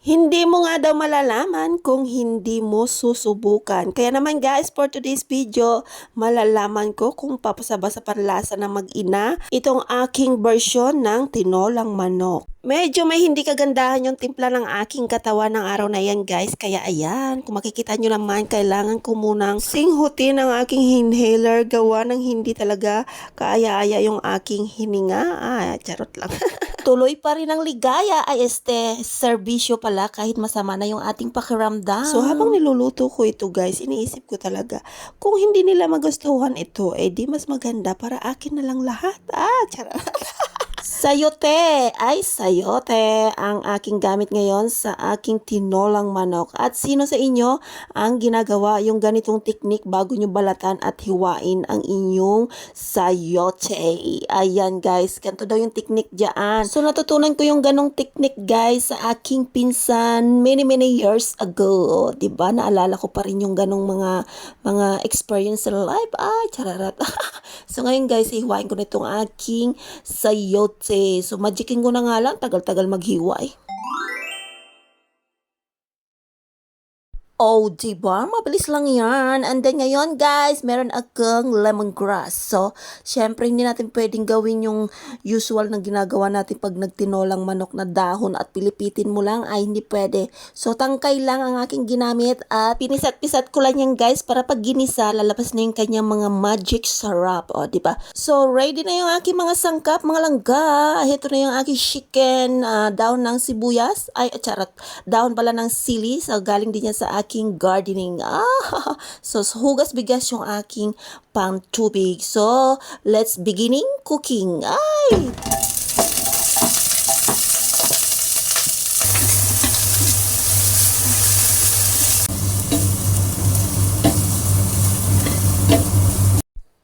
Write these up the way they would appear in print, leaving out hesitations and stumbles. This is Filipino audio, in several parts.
Hindi mo nga daw malalaman kung hindi mo susubukan. Kaya naman guys, for today's video, malalaman ko kung papasaba sa panlasa ng mag-ina itong aking version ng tinolang manok. Medyo may hindi kagandahan yung timpla ng aking katawan ng araw na yan guys. Kaya ayan, kung makikita nyo naman, kailangan ko munang singhutin ang aking inhaler. Gawa ng hindi talaga kaaya-aya yung aking hininga. Charot lang. Tuloy pa rin ang ligaya ay serbisyo pala kahit masama na yung ating pakiramdam. So habang niluluto ko ito guys, iniisip ko talaga, kung hindi nila magustuhan ito, di mas maganda para akin na lang lahat. Charot. Sayote ay sayote ang aking gamit ngayon sa aking tinolang manok. At sino sa inyo ang ginagawa yung ganitong teknik bago nyo balatan at hiwain ang inyong sayote? Ayan guys, ganito daw yung teknik dyan. So natutunan ko yung ganong teknik guys sa aking pinsan many years ago. Diba? Naalala ko pa rin yung ganong mga experience sa life. Chararat. So ngayon guys, hiwain ko na itong aking sayote. So, magicking ko na nga lang, tagal-tagal maghiway. Oh, diba? Mabilis lang yan. And then ngayon, guys, meron akong lemongrass. So, syempre, hindi natin pwedeng gawin yung usual na ginagawa natin pag nagtinolang manok na dahon at pilipitin mo lang. Ay, hindi pwede. So, tangkay lang ang aking ginamit at pinisat-pisat ko lang yan, guys, para pag ginisa, lalabas na yung kanyang mga magic sarap. O, diba? So, ready na yung aking mga sangkap, mga langga. Ito na yung aking chicken, daon ng sibuyas. Ay, charot. Daon pala ng sili. So, galing din yan sa aking gardening. So hugas bigas yung aking pang tubig. So let's beginning cooking.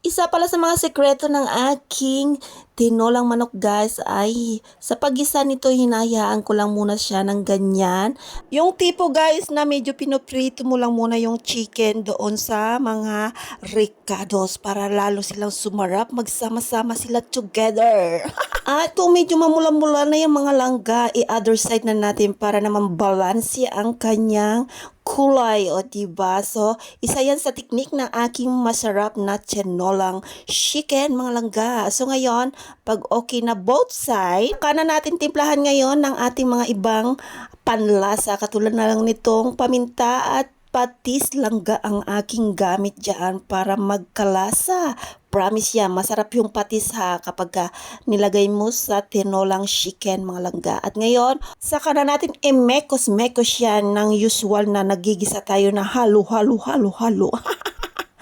Isa pala sa mga sekreto ng aking tinolang manok guys ay sa paggisa nito hinahayaan ko lang muna siya ng ganyan. Yung tipo guys na medyo pinoprito mo lang muna yung chicken doon sa mga ricados para lalo silang sumarap, magsama-sama sila together. At kung medyo mamula-mula na yung mga langga, i-other side na natin para naman balance ang kanyang kulay, o diba? So, isa yan sa teknik ng aking masarap na tinolang chicken, mga langga. So, ngayon, pag okay na both side, kana natin timplahan ngayon ng ating mga ibang panlasa. Katulad na lang nitong paminta at patis langga ang aking gamit dyan para magkalasa. Promise yan, masarap yung patis ha kapag nilagay mo sa tinolang chicken, mga langga. At ngayon, saka na natin mekos-mekos yan ng usual na nagigisa tayo na halo.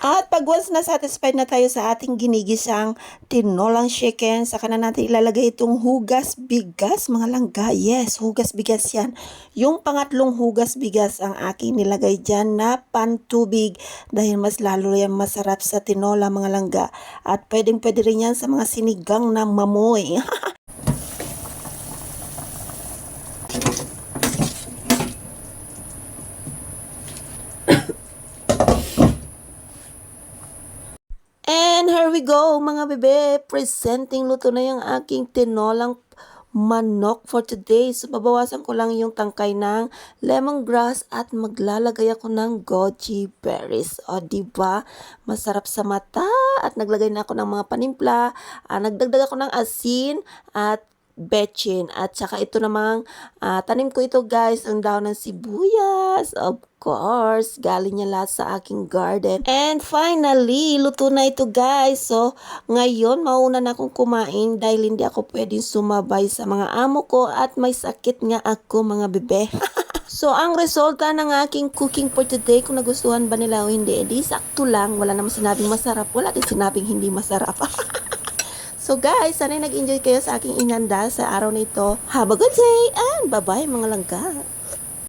At pag once na satisfied na tayo sa ating ginigisang tinolang chicken, saka na natin ilalagay itong hugas bigas, mga langga. Yes, hugas bigas yan. Yung pangatlong hugas bigas ang aking nilagay dyan na pantubig dahil mas lalo yan masarap sa tinola, mga langga. At pwedeng pwede rin yan sa mga sinigang na mamoy. And here we go mga bebe, presenting luto na yung aking tinolang manok for today. So babawasan ko lang yung tangkay ng lemongrass at maglalagay ako ng goji berries. O diba? Masarap sa mata at naglagay na ako ng mga panimpla. Nagdagdag ako ng asin at betchin. At saka ito namang tanim ko ito guys, ang daon ng sibuyas. Of course, galing niya lahat sa aking garden. And finally, luto na ito guys. So, ngayon mauna na akong kumain dahil hindi ako pwedeng sumabay sa mga amo ko at may sakit nga ako, mga bebe. So, ang resulta ng aking cooking for today, kung nagustuhan ba nila o hindi, edi sakto lang. Wala namang sinabing masarap, wala din sinabing hindi masarap. So guys, sana'y nag-enjoy kayo sa aking inanda sa araw na ito. Have a good day and bye-bye mga langga.